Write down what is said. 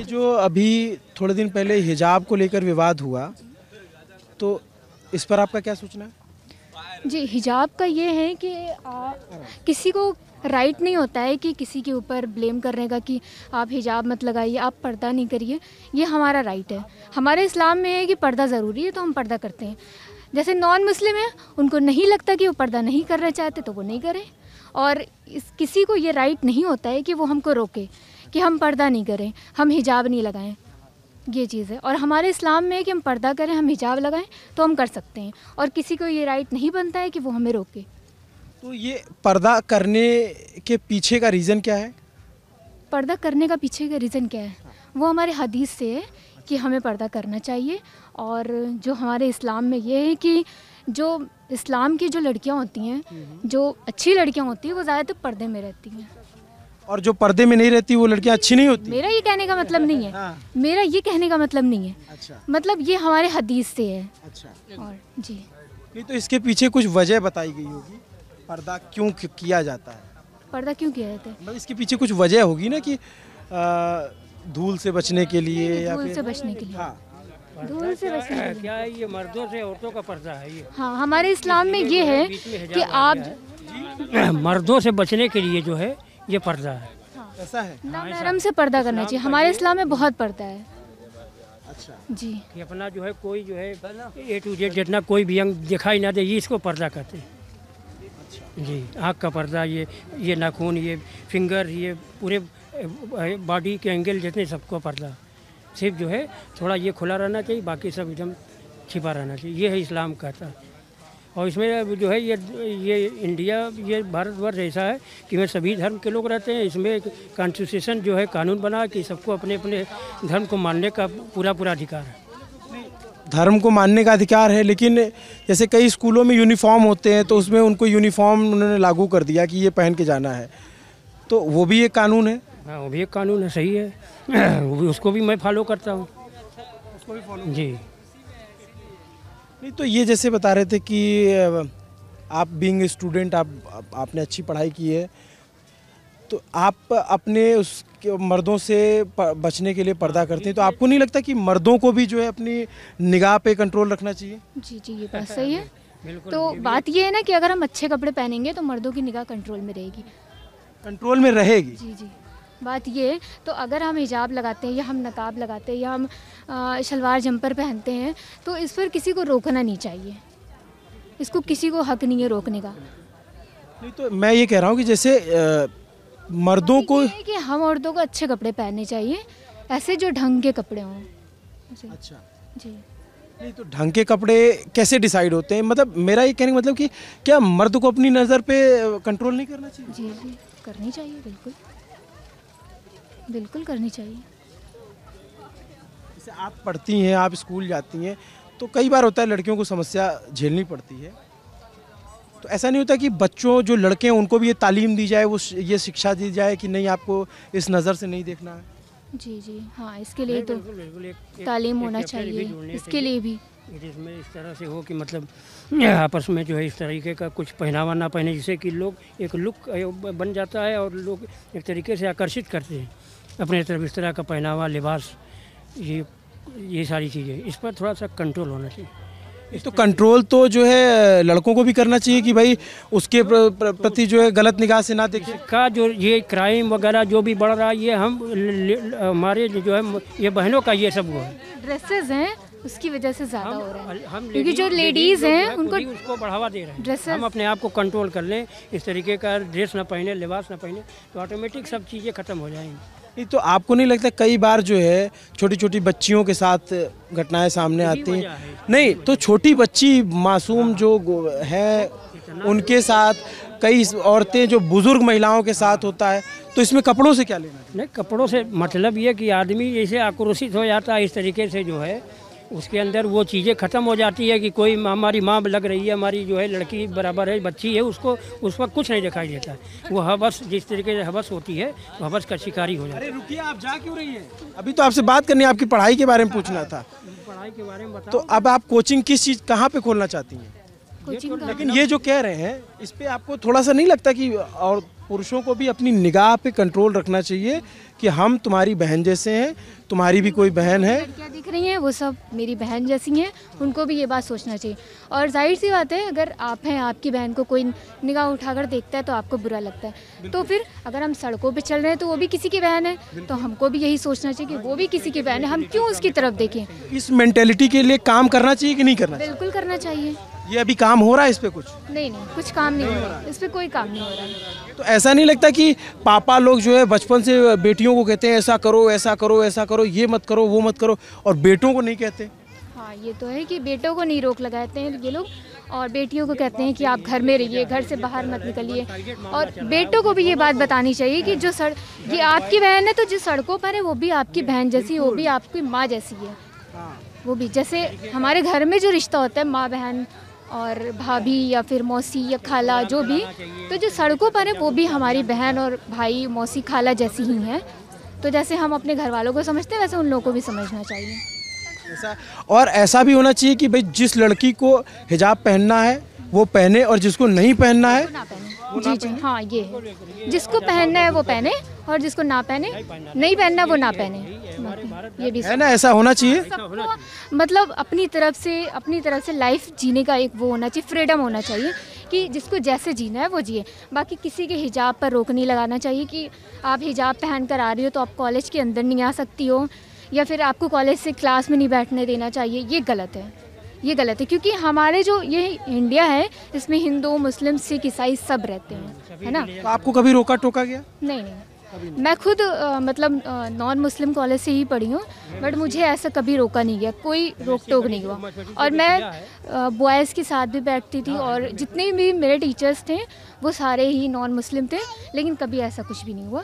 जो अभी थोड़े दिन पहले हिजाब को लेकर विवाद हुआ, तो इस पर आपका क्या सोचना है? जी, हिजाब का ये है कि किसी को राइट नहीं होता है कि किसी के ऊपर ब्लेम करने का कि आप हिजाब मत लगाइए, आप पर्दा नहीं करिए। ये हमारा राइट है। हमारे इस्लाम में है कि पर्दा ज़रूरी है, तो हम पर्दा करते हैं। जैसे नॉन मुस्लिम है, उनको नहीं लगता कि वो पर्दा नहीं करना चाहते तो वो नहीं करें। और किसी को ये राइट नहीं होता है कि वो हमको रोके कि हम पर्दा नहीं करें, हम हिजाब नहीं लगाएं। ये चीज़ है। और हमारे इस्लाम में है कि हम पर्दा करें, हम हिजाब लगाएं तो हम कर सकते हैं। और किसी को ये राइट नहीं बनता है कि वो हमें रोके। तो ये पर्दा करने के पीछे का रीज़न क्या है? पर्दा करने का पीछे का रीज़न क्या है? वो हमारे हदीस से है कि हमें पर्दा करना चाहिए। और जो हमारे इस्लाम में ये है कि जो इस्लाम की जो लड़कियां होती हैं, जो अच्छी लड़कियां होती हैं, वो ज़्यादातर पर्दे में रहती हैं। और जो पर्दे में नहीं रहती वो लड़कियां अच्छी नहीं होती? मेरा ये कहने का मतलब नहीं है। हाँ। मेरा ये कहने का मतलब नहीं है। अच्छा। मतलब ये हमारे हदीस से है। अच्छा। और जी, नहीं तो इसके पीछे कुछ वजह बताई गई होगी, पर्दा क्यों किया जाता है? पर्दा क्यों किया जाता है? मतलब इसके पीछे कुछ वजह होगी ना कि धूल से बचने के लिए या धूल फिर से बचने के लिए। हाँ। धूल से बचने के लिए। क्या है ये मर्दों से औरतों का पर्दा है ये। हाँ, हमारे इस्लाम में ये है कि आप मर्दों से बचने के लिए जो है ये पर्दा है। ऐसा है? नामहरम से पर्दा करना चाहिए। हमारे इस्लाम में बहुत पर्दा है। अच्छा। जी, कि अपना जो है कोई जो है A to Z जितना कोई भी अंग दिखाई ना दे, ये इसको पर्दा कहते हैं। जी, आँख का पर्दा, ये नाखून, ये फिंगर, ये पूरे बॉडी के एंगल जितने सबको पर्दा। सिर्फ जो है थोड़ा ये खुला रहना चाहिए, बाकी सब एकदम छिपा रहना चाहिए। ये है इस्लाम कहता है। और इसमें जो है ये इंडिया, ये भारतवर्ष ऐसा है कि इसमें सभी धर्म के लोग रहते हैं। इसमें कॉन्स्टिट्यूशन जो है कानून बना कि सबको अपने अपने धर्म को मानने का पूरा अधिकार है। धर्म को मानने का अधिकार है, लेकिन जैसे कई स्कूलों में यूनिफॉर्म होते हैं तो उसमें उनको यूनिफॉर्म उन्होंने लागू कर दिया कि ये पहन के जाना है, तो वो भी एक कानून है। हाँ, वो भी एक कानून है, सही है। उसको भी मैं फॉलो करता हूँ। उसको भी फॉलो जी। नहीं तो ये जैसे बता रहे थे कि आप बीइंग स्टूडेंट, आपने अच्छी पढ़ाई की है, तो आप अपने उस मर्दों से बचने के लिए पर्दा करते हैं, तो आपको नहीं लगता कि मर्दों को भी जो है अपनी निगाह पे कंट्रोल रखना चाहिए? जी, जी, ये बात सही है। तो बात ये है ना कि अगर हम अच्छे कपड़े पहनेंगे तो मर्दों की निगाह कंट्रोल में रहेगी। कंट्रोल में रहेगी? जी, जी, बात ये है। तो अगर हम हिजाब लगाते हैं या हम नकाब लगाते हैं या हम शलवार जंपर पहनते हैं तो इस पर किसी को रोकना नहीं चाहिए। इसको किसी को हक नहीं है रोकने का। नहीं तो मैं ये कह रहा हूँ कि जैसे मर्दों को ये है कि हम औरतों को अच्छे कपड़े पहनने चाहिए, ऐसे जो ढंग के कपड़े हों। अच्छा। जी, नहीं तो ढंग के कपड़े कैसे डिसाइड होते हैं? मतलब मेरा ये कहने का मतलब कि क्या मर्द को अपनी नज़र पे कंट्रोल नहीं करना चाहिए? जी, जी, करनी चाहिए, बिल्कुल बिल्कुल करनी चाहिए। जैसे आप पढ़ती हैं, आप स्कूल जाती हैं, तो कई बार होता है लड़कियों को समस्या झेलनी पड़ती है, तो ऐसा नहीं होता कि बच्चों जो लड़के हैं उनको भी ये तालीम दी जाए, वो ये शिक्षा दी जाए कि नहीं आपको इस नज़र से नहीं देखना है? जी, जी, हाँ, इसके लिए तो बिल्कुल एक तालीम होना चैप्टर भी चाहिए, जोड़ने इसके लिए भी। जिसमें इस तरह से हो कि मतलब आपस में जो है इस तरीके का कुछ पहनावा ना पहने, जिससे कि लोग एक लुक बन जाता है और लोग एक तरीके से आकर्षित करते हैं अपने तरफ। इस तरह का पहनावा, लिबास, ये सारी चीज़ें, इस पर थोड़ा सा कंट्रोल होना चाहिए। तो कंट्रोल तो जो है लड़कों को भी करना चाहिए कि भाई उसके प्रति जो है गलत निगाह से ना देखे। का जो ये क्राइम वगैरह जो भी बढ़ रहा है, ये हमारे जो है ये बहनों का ये सब वो है। ड्रेसेस हैं उसकी वजह से ज़्यादा हो रहा है, हम क्योंकि जो लेडीज़ हैं उनको उसको बढ़ावा दे रहे हैं। ड्रेसेस, हम अपने आप को कंट्रोल कर लें, इस तरीके का ड्रेस ना पहने, लिबास ना पहने, तो ऑटोमेटिक सब चीज़ें ख़त्म हो जाएंगी। नहीं तो आपको नहीं लगता कई बार जो है छोटी छोटी बच्चियों के साथ घटनाएं सामने आती हैं? नहीं तो छोटी बच्ची मासूम जो है उनके साथ, कई औरतें जो बुजुर्ग महिलाओं के साथ होता है, तो इसमें कपड़ों से क्या लेना? नहीं, कपड़ों से मतलब ये कि आदमी जैसे आक्रोशित हो जाता है, इस तरीके से जो है उसके अंदर वो चीज़ें ख़त्म हो जाती है कि कोई हमारी माँ लग रही है, हमारी जो है लड़की बराबर है, बच्ची है, उसको उस वक्त कुछ नहीं दिखाई देता है। वो हवस, जिस तरीके से हवस होती है, वो हवस का शिकारी हो जाता है। अरे रुकिए, आप जा क्यों रही हैं? अभी तो आपसे बात करनी है, आपकी पढ़ाई के बारे में पूछना था। पढ़ाई के बारे में बताओ। तो अब आप कोचिंग किस चीज़, कहाँ पे खोलना चाहती हैं? कोचिंग का। लेकिन ये जो कह रहे हैं इस पे आपको थोड़ा सा नहीं लगता कि और पुरुषों को भी अपनी निगाह पे कंट्रोल रखना चाहिए कि हम तुम्हारी बहन जैसे हैं, तुम्हारी भी कोई बहन है? लड़कियाँ दिख रही हैं वो सब मेरी बहन जैसी हैं, उनको भी ये बात सोचना चाहिए। और जाहिर सी बात है, अगर आप हैं, आपकी बहन को कोई निगाह उठाकर देखता है तो आपको बुरा लगता है। तो फिर अगर हम सड़कों पे चल रहे हैं तो वो भी किसी की बहन है, तो हमको भी यही सोचना चाहिए कि वो भी किसी की बहन है, हम क्यों उसकी तरफ देखें। इस मेंटेलिटी के लिए काम करना चाहिए कि नहीं करना चाहिए? बिल्कुल करना चाहिए। ये अभी काम हो रहा है इस पे कुछ? नहीं, कुछ काम नहीं हो रहा, इस पर कोई काम नहीं हो रहा। तो ऐसा नहीं लगता कि पापा लोग जो है बचपन से बेटियों को कहते हैं ऐसा करो ऐसा करो ऐसा करो, ये मत करो वो मत करो, और बेटों को नहीं कहते? हाँ, ये तो है कि बेटों को नहीं रोक लगाते हैं ये लोग, और बेटियों को कहते हैं कि आप घर में रहिए, घर से बाहर मत निकलिए। और बेटों को भी ये बात बतानी चाहिए कि जो ये आपकी बहन है, तो जो सड़कों पर है वो भी आपकी बहन जैसी, वो भी आपकी माँ जैसी है। वो भी जैसे हमारे घर में जो रिश्ता होता है माँ बहन और भाभी या फिर मौसी या खाला जो भी, तो जो सड़कों पर है वो भी हमारी बहन और भाई मौसी खाला जैसी ही हैं। तो जैसे हम अपने घर वालों को समझते हैं वैसे उन लोगों को भी समझना चाहिए। ऐसा, और ऐसा भी होना चाहिए कि भाई जिस लड़की को हिजाब पहनना है वो पहने, और जिसको नहीं पहनना है ना पहने। जी, हाँ, ये है, जिसको पहनना है वो पहने, और जिसको ना पहने नहीं पहनना वो ना पहने। ये भी है ना, ऐसा होना चाहिए। सबको मतलब अपनी तरफ से लाइफ जीने का एक वो होना चाहिए, फ्रीडम होना चाहिए कि जिसको जैसे जीना है वो जिए। बाकी किसी के हिजाब पर रोक नहीं लगाना चाहिए कि आप हिजाब पहन कर आ रही हो तो आप कॉलेज के अंदर नहीं आ सकती हो, या फिर आपको कॉलेज से क्लास में नहीं बैठने देना चाहिए। ये गलत है, ये गलत है, क्योंकि हमारे जो ये इंडिया है इसमें हिंदू मुस्लिम सिख ईसाई सब रहते हैं, है ना। तो आपको कभी रोका टोका गया? नहीं, मैं खुद मतलब नॉन मुस्लिम कॉलेज से ही पढ़ी हूँ, बट मुझे ऐसा कभी रोका नहीं गया, कोई रोक टोक नहीं हुआ। और मैं बॉयज़ के साथ भी बैठती थी, और जितने भी मेरे टीचर्स थे वो सारे ही नॉन मुस्लिम थे, लेकिन कभी ऐसा कुछ भी नहीं हुआ।